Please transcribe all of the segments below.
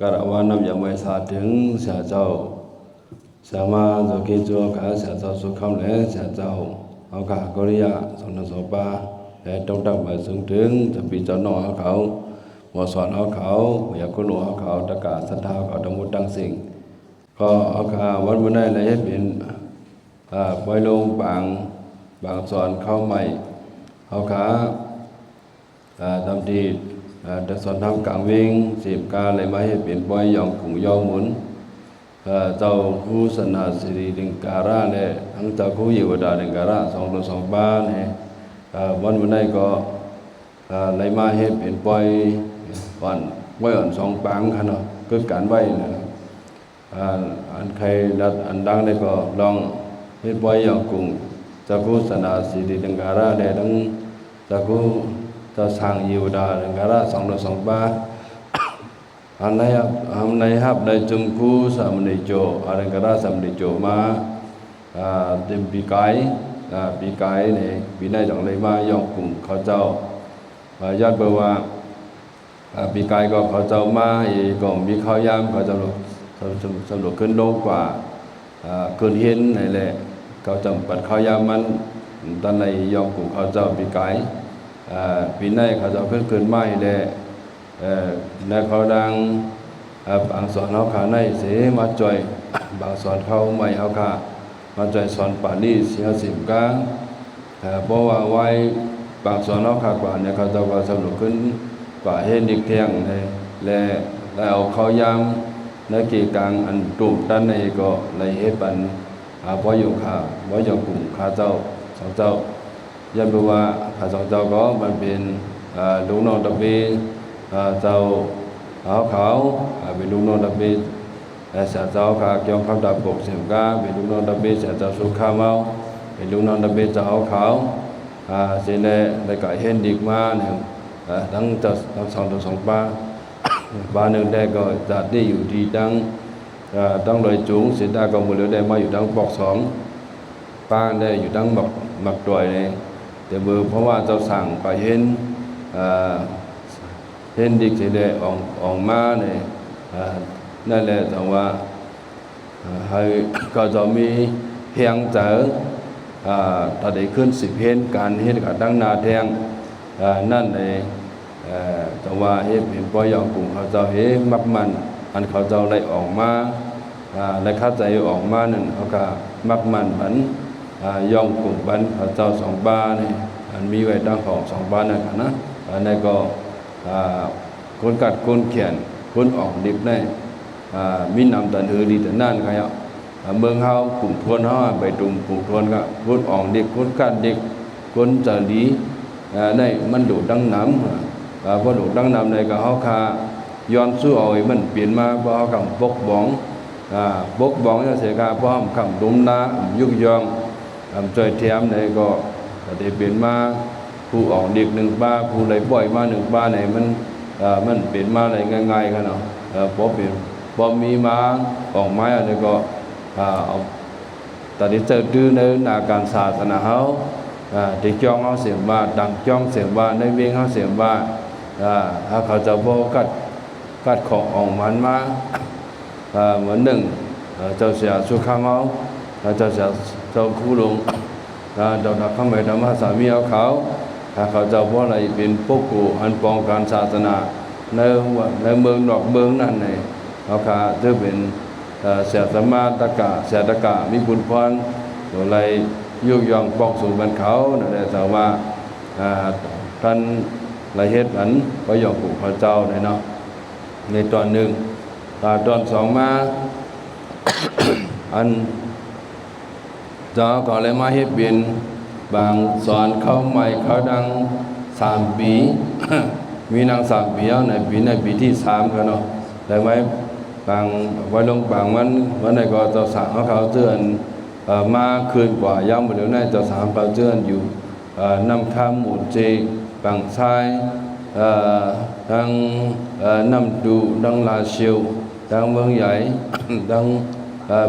กระวานำอย่างไม่สาถึงเสียเจ้าสามาจะกิจวัตรขาเสียเจ้าสุขคำและเสียเจ้าเอาขากริยาสนสปาและต้องตั้งมาซึ่งถึงจะปีเจ้าหน่อเขาหมอสอนเอาเขาอยากกุลเอาเขาตะกาศรัทธาเขาทั้งหมดทั้งสิ่งก็เอาขาวันวันได้เลยให้เป็นปล่อยลงบางสอนเข้าใหม่เอาขาทำดีแต่สอนทำกลางวิ่งสิบกาเลยมาให้เปลี่ยนปล่อยยองกุ่งยองหมุนเจ้าคู่สนาสิริดิงการะเนี่ยทั้งเจ้าคู่เยวดาดิงการะ2 บ้านเนี่ยวันวันได้ก็เลยมาให้เปลี่ยนปล่อยวันไว้อ่อน2 ปังขนาดก็การไว้นะอันใครดัดอันดังได้ก็ลองให้ปล่อยยองกุ่งเจ้าคู่สนาสิริดิงการะเนี่ยทั้งเจ้าคู่เจ้าสร้างเยวดาดิงการะ2 บ้านอันในฮับในจุมคูสามนิโจอะไรก็ได้สามนิโจมาเต็มปีกายเนี่ยปีในจังเลยมายองกลุ่มเขาเจ้ายอดเบอร์ว่าปีกายก็เขาเจ้ามาอีกก็มีข้าวยามเขาเจ้าสำรวจขึ้นโลกกว่าเกินเห็นนี่แหละเขาจำปัดข้าวยามมันตอนในยองกลุ่มเขาเจ้าปีกายปีในเขาเจ้าขึ้นมาเลยในเขาดังบางสอนเขาขาในเสียมาจ่อยบางสอนเขาไม่เขาขามาจ่อยสอนป่านี้เสีย10 กลางเพราะว่าไว้บางสอนเขาขากว่าเนี่ยเขาจะว่าสรุปขึ้นกว่าเห็นดิกเทียงและเอาเขายามในกี่กลางอันตุ่มด้านในก็เลยเฮ็ดปันพออยู่ขาพออยู่กลุ่มขาเจ้า2 เจ้ายันบอกว่าขา2 เจ้าก็มันเป็นลูกน้องตะเบเจ้าเขาเป็นลูกน้องตะเบเสียเจ้าขาเกี่ยวข้าวดาบปกเสียงกาเป็นลูกน้องตะเบเสียเจ้าสุขาเมาเป็นลูกน้องตะเบเจ้าเขาเสียในก็เห็นดีมาเนี่ยทั้งเจ้าทั้ง2 บ้านหนึ่งได้ก็จัดได้อยู่ที่ตั้งลอยจุงเสียได้ก็หมดเลยได้มาอยู่ตั้งปอก2 ป้าได้อยู่ตั้งหมักต่อยเลยแต่เบอร์เพราะว่าเจ้าสั่งไปเห็นดิกเสด็จออกมาเนี่ยนั่นแหละแต่ว่าให้ก็จะมีเพียงแต่ถ้าได้ขึ้น10 เห็นการเห็นกับตั้งนาแทงนั่นเลยแต่ว่าเห็นปล่อยยองกลุ่มเขาเจ้าเห็นมักมันอันเขาเจ้าได้ออกมาได้เข้าใจออกมานั่นเขาก็มักมันบันยองกลุ่มบันเขาเจ้า2 บ้านนี่อันมีไว้ตั้งของ2 บ้านนั่นนะอันนี้ก็คนกัดคนเขียนคนออกดิบได้มีนำตันหือดีแต่นั่นครับเมืองเฮากลุ่มทวนเฮาไปตุ่มกลุ่มทวนก็คนออกดิบคนกัดดิบคนจะดีได้มันดูดังน้ำพอดูดังน้ำในก็เฮาคาย้อนสู้เอามันเปลี่ยนมาเพราะเฮาคำบกบ้องจะเสียกาเพราะคำดุมนายุกยองจอยเทียมในก็ได้เปลี่ยนมาผู้ออกเด็ก1 บ้าผู้ไหลบ่อยมา1 บ้าไหนมันเปลี่ยนมาอะไรง่ายๆกันเนาะพอมีมาออกไม้อะไรก็แต่ที่เจอดื้อในนาการศาสนาเขาที่จ้องเขาเสียงว่าดังจ้องเสียงว่าในเวียงเขาเสียงว่าถ้าเขาจะโบกัดของออกมันมาเหมือนเจ้าเสียสุขาเมาเจ้าเสียเจ้าคู่ลงเจ้าดักข้ามไปธรรมะสามีเอาเขาถ้าเขาจะว่าอะไรเป็นพวกกูอันปองการศาสนาในเมืองดอกเมืองนั่นเนี่ยเขาขาจะเป็นเสียสมาตกะเสียตกะมีบุญพรอะไรยุกยองปองสู่บรรเขาเนี่ยแต่ว่าท่านละเฮ็ดอันก็ยองกูพระเจ้าเนี่ยเนาะในตอนหนึ่งตอน2 มาอันเจ้าก็เลยมาเฮ็ดเป็นบางสอนเขาใหม่เขาดัง3 ปี มีนาง3 ปีในปีที่3กันเนาะได้ไหมบางไว้ลงบางวันไหนก็เจ้าสาวเขาเตือนมาคืนกว่าย่ำหมดเดี๋ยวนี้เจ้าสาวเขาเตือนอยู่น้ำข้ามหมุนเจบางชายดังน้ำดูดังลาเชียวดังเมืองใหญ่ ดัง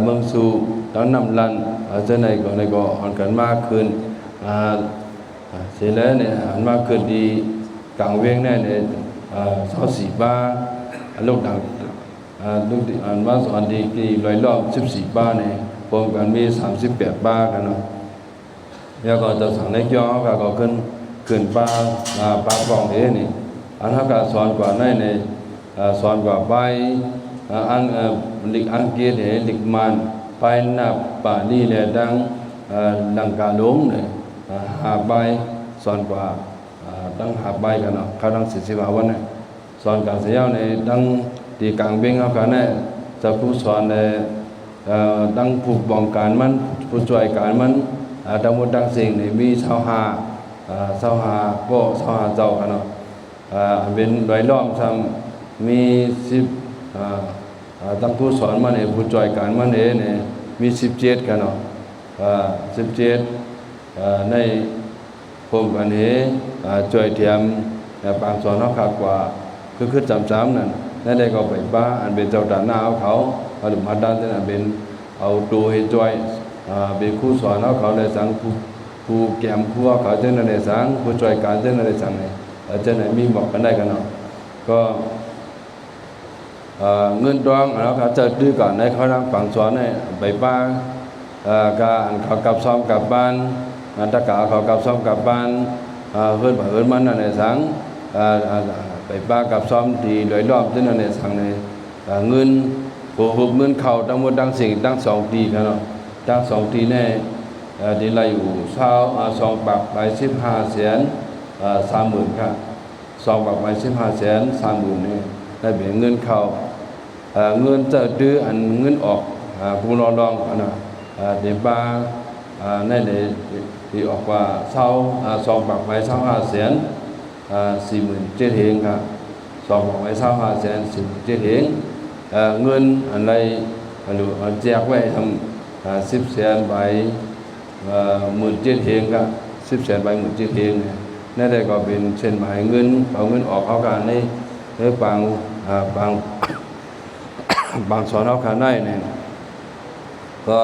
เมืองสูดังน้ำลันเจ้าไหนก็หันกันมากขึ้นเสร็จแล้วเนี่ยหันมากขึ้นดีกลางเวียงเนี่ย24 บ้าลูกดัง ลูกอ่านมาสอนดีกี่ร้อยรอบ14ป้าเนี่ยรวมกันมี38ป้ากันเนาะแล้วก็จะสั่งในย่อก็ขึ้นป้าฟองนี่อันนั้นก็สอนกว่าในสอนกว่าไปอันลิกอังกฤษลิกมันไปนับป่านี่แหละดังกาลงเนี่ยหาใบสอนกว่าดังหาใบกันเนาะเขาดัง45วันเนี่ยสอนการเสียในดังที่กลางเบงเขากันเนี่ยจะผู้สอนในดังผู้บองการมันผู้ช่วยการมันดังหมดดังสิ่งในมีชาวหาเจ้ากันเนาะเป็นร้อยล้อมทำมี10ตั้งผู้สอนมันเองผู้ช่วยการมันเองเนี่ยมี17กันเนาะ17ในผมกันเองช่วยเทียมปางสอนเขาขากว่าคือจำนั่นนั่นได้ก็ไปป้าอันเป็นเจ้าตาหน้าเขาหรือมาด้านนั้นเป็นเอาตัวให้ช่วยเป็นคู่สอนเขาได้สั่งผู้แกมผู้เขาเจ้านั่นได้สั่งผู้ช่วยการเจ้านั่นได้สั่งเนี่ยเจ้าไหนมีบอกกันได้กันเนาะก็เงินดองแล้วก็จะดื้อก่อนในเขาทางฝั่งสอนเนี่ยไปป้าการเขากลับซ้อมกลับบ้านตะกาเขากลับซ้อมกลับบ้านเพื่อนมันนั่นได้สั่งไปป้ากับซ้อมดีโดยรอบที่นั่นเนี่ยสั่งในเงินหุบเงินเข่าทั้งหมดทั้งสิ่งทั้ง2 ทีกันเนาะทั้ง2 ทีเนี่ยดีไรอยู่2 ปักไป15 แสน30,000ครับ2 ปักไป15 แสน30,000นี่ได้เป็นเงินเข่าเงินจะดื้ออันเงินออกผู้รอลองกันเนาะเดี๋ยวป้าในที่ออกว่า2 ปักไป25 แสน47,000เฮงครับ2 ปักไป25 แสน47,000เฮงเงินอะไรแจกไว้ทำ10 แสนใบ17,000เฮงครับ10 แสนใบ17,000เฮงนั่นได้ก็เป็นเส้นหมายเงินเอาเงินออกเขาการในบางสอนเขาขาได้เนี่ยก็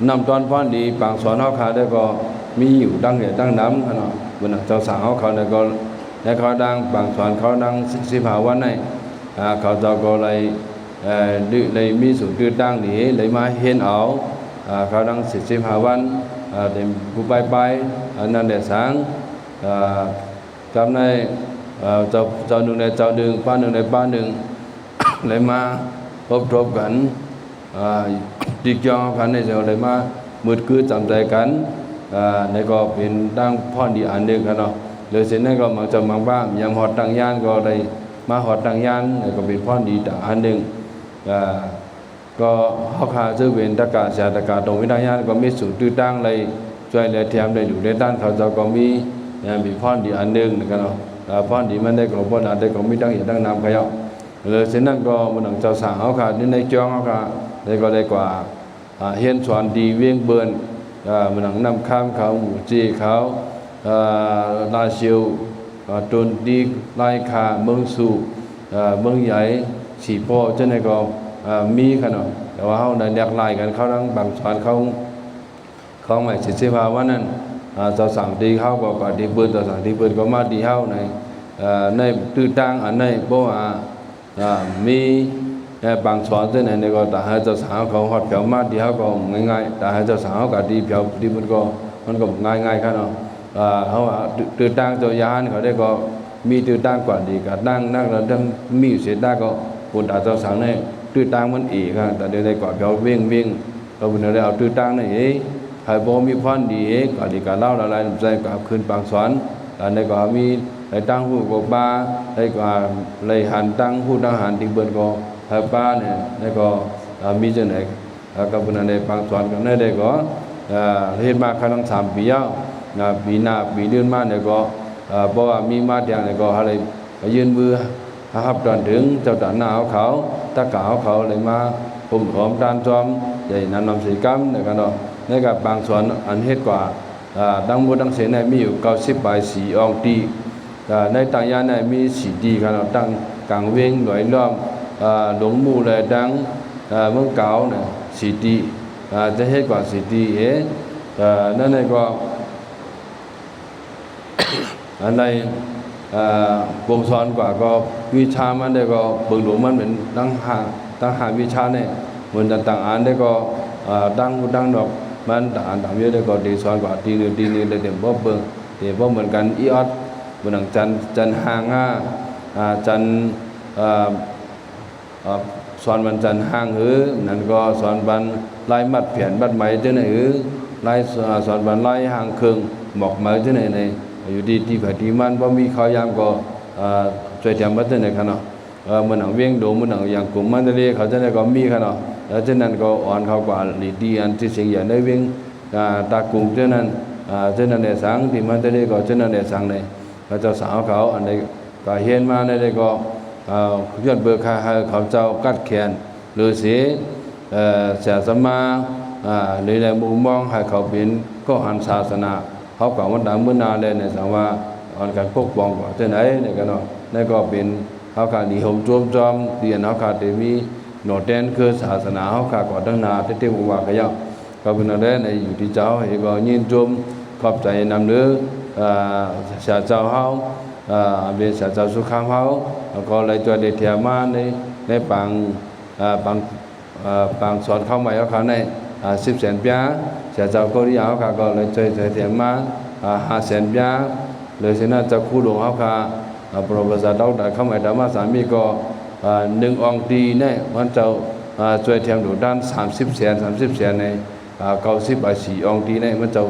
นำตอนพ่อนดีบางสอนเขาขาได้ก็มีอยู่ดังเหตุดังน้ำขนาดบนเจ้าสาวเขาเนี่ยก็และเขาดังบางสอนเขาดัง15 วันเนี่ยเขาจะก็เลยมีสูตรดื้อดังนี้เลยมาเห็นเอาเขาดัง15 วันเดี๋ยวกูไปนั่นเดี๋ยวสั่งจำในเจ้าหนึ่งในเจ้าดึงป้าหนึ่งในป้าหนึ่งเลยมาพบกันดีจอกันในเจ้าเลยมามืดคือจำใจกันในก็เป็นดังพ่อดีอันหนึ่งกันเนาะเลยเสร็จนั่นก็มักจะมังบ้างยังหอดตังยานก็เลยมาหอดตังยานก็เป็นพ่อดีแต่อันหนึ่งก็เขาขาซื้อเวนตะกาเสียตะกาตรงวิทยานก็มีสูตรตื้อตั้งเลยช่วยเลยเทียมได้อยู่ในด้านเขาจะก็มีพ่อดีอันหนึ่งกันเนาะพ่อดีมันได้ก็พ่อนาได้ก็มีดังอย่างดังนำขยับเลยเสร็จนั่นก็มันหนังเจ้าสาวเขาขาดในจ้องเขาขาได้ก็ได้กว่าเฮียนสอนดีเวียงเบิร์นมันหนังนำข้ามเขาหมู่จีเขาลาชิวตุนดีไล่ขาเมืองสูเมืองใหญ่สีโป้เจ้าในก็มีขนาดแต่ว่าเขาได้เรียกไล่กันเขาทั้งบางสอนเขาหมาย45 วันนั้นเจ้าสั่งดีเขาก็ดีเบิร์นเจ้าสั่งดีเบิร์นก็มาดีเขาในตื้อตั้งอันในเพราะว่ามีบางสอนเจ้าในก็แต่ให้เจ้าสาวเขาหอดเผียวมาดีเขาก็ง่ายๆแต่ให้เจ้าสาวก็ดีเผียวดีมันก็ง่ายๆครับเนาะเขาตื้อตั้งเจ้ายานเขาได้ก็มีตื้อตั้งกว่าดีก็นั่งแล้วทั้งมีเสียได้ก็คนแต่เจ้าสาวในตื้อตั้งมันอีกครับแต่เดี๋ยวได้กว่าเผียวเว่งเราเป็นอะไรเอาตื้อตั้งนี่ใครบอกมีพรดีก็ดีการเล่าอะไรใจกับคืนบางสอนแต่ในก็มีได้ตั้งผู้กบาได้ก็เลยหันตั้งผู้ทหารที่เบิร์นก็ป้าเนี่ยได้ก็มีเจ้าไหนกับคนในบางสอนก็ได้ก็เห็นมาครั้ง3 ปีแล้วปีหน้าปีเดือนมาเนี่ยก็เพราะว่ามีมาอย่างเนี่ยก็อะไรยืนมือหับตอนถึงเจ้าตาหน้าเขาตะกาเขาเลยมาผมหอมตานจอมใหญ่นำสีกัมเนี่ยกันเนาะในกับบางส่วนอันเฮ็ดกว่าดังบุดังเสนมีอยู่90 ใบสีอองตีในต่างยานมี4 ดีกันเนาะตั้งกลางเวงหน่วยล้อมหลงมู่เลยดังเมืองเก่าเนี่ย4 ดีจะเฮ็ดกว่า4 ดีนั่นก็อันใน วงซ้อนกว่าก็วิชามันได้ก็เบิ่งหลวงมันเป็นตั้งหาวิชาเนี่ยเหมือนต่างอันได้ก็ตั้งดอกมันต่างอันต่างเยอะได้ก็ดีซ้อนกว่าทีนึงได้เดี๋ยวบ่เบิ่งเดี๋ยวบ่เหมือนกันอีออดเหมือนจันหางจันสอนมันจันห้างนั่นก็สอนบันไล่มัดเพียนบัดไหมเจ้าไหนไล่สอนบันไล่ห่างเครื่องหมอกไหมเจ้าไหนอยู่ดีฝ่ายดีมันบ่มีเขายามก็ช่วยเตรียมบัดเจ้าไหนขนาดมันหนังเวียงโดมันหนังอย่างกลุ่มมันเลยเขาเจ้าไหนก็มีขนาดแล้วเจ้านั้นก็อ่อนเขากว่าดีอันที่สิ่งอย่างได้เวียงตากลุ่มเจ้านั้นเนี่ยสังที่มันเลยก็เจ้านั้นเนี่ยสังเนี่ยเขาเจ้าสาวเขาอันใดก็เฮียนมาได้ก็ยอดเบอร์คาเขาเจ้ากัดแขนหรือเสียเสียสมาหรือในมุมมองให้เขาเป็นก็หันศาสนาเขากล่าวว่าดังเมื่อนานเลยในสังว่าอันการปกป้องกว่าเจ้าไหนเนี่ยก็เนาะนั่นก็เป็นเขาขาดนิยมจอมเรียนเขาขาดเดมีโนเทนคือศาสนาเขาขาดก่อนตั้งนานที่ว่าขยับก็เป็นอะไรในอยู่ที่เจ้าเองก็ยินจมขอบใจนำเนื้อเสียเจ้าเขาเป็นเสียเจ้าสุขามเขาก็เลยตัวเด็กเทียมาในปังสอนเข้ามาเขาใน10 แสนปีเสียเจ้าก็ที่เขาก็เลยใจเทียมา5 แสนปีเลยสินะจะคู่หลวงเขาค่ะโปรเฟสเซอร์ดอกเข้ามาธรรมะสามีก็1 องค์ดีเนี่ยมันจะช่วยเทียมดูด้าน30 แสนใน94 องค์ดีเนี่ยมันจะ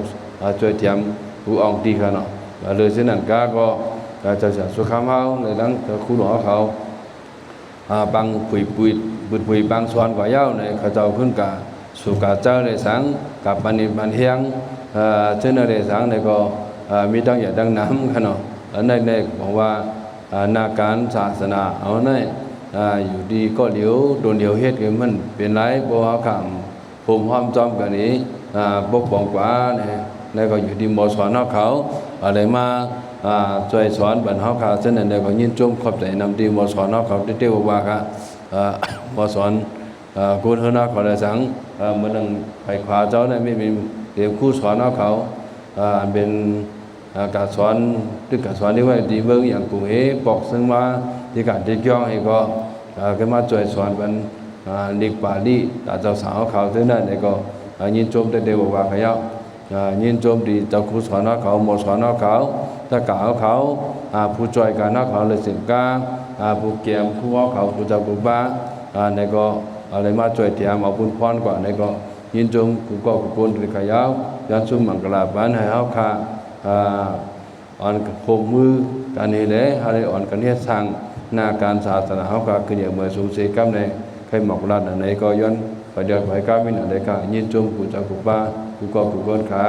ช่วยเทียมผู้องค์ดีกันเนาะเลยสินั่นก็จะสุขามเขาเลยตั้งคู่หลวงเขาบางปุยบางส่วนกว่าเย้าในเขาเจ้าขึ้นกับสุกาเจ้าในสังกับปันเฮียงเช่นในสังในก็มีตั้งอย่างดังน้ำขนาดในบอกว่านาการศาสนาเอาในอยู่ดีก็เดี๋ยวโดนเดี๋ยวเฮ็ดกันมันเป็นไรบ่เอาคำผมห้อมจอมกันนี้ปกป้องกว่าในก็อยู่ดีหมอสอนเขาอะไรมาช่วยสอนบรรเทาข่าวเช่นนั้นก็ยินจมขอบใจนำดีหมอสอนเขาเตี้ยวว่าค่ะหมอสอนกูเท่านั้นก็ได้สังมันนั่งไปขวาเจ้าเนี่ยไม่มีเดี๋ยวครูสอนเขาเป็นการสอนที่การสอนที่ว่าดีเบิ่งอย่างกูบอกซึ่งว่าที่การที่ย่องให้ก็มาช่วยสอนเป็นเด็กป่าดีแต่เจ้าสาวเขาเท่านั้นก็ยินจมเตี้ยวว่าเขายินจมดีเจ้าครูสอนเขาหมอสอนเขาถ้ากล่าวเขาผู้ช่วยการเขาเลยสิงกาผู้เกี่ยมผู้ว่าเขาผู้เจ้าผู้บ้าในก็อะไรมาช่วยเตรียมเอาบุญพรกว่าในก็ยินจมกูก็กูคนที่ขยาวยันซุ่มมังกรบ้านให้เขาค่ะอ่อนโคมมือการนี้เลยอะไรอ่อนกันเนี่ยสร้างหน้าการศาสนาเขาค่ะคืออย่างเมื่อสูงเสกำในใครหมอกรัดในก็ย้อนประเดี๋ยวไปก้ามินอะไรค่ะยินจมกูเจ้าผู้บ้ากูก็กูคนค่ะ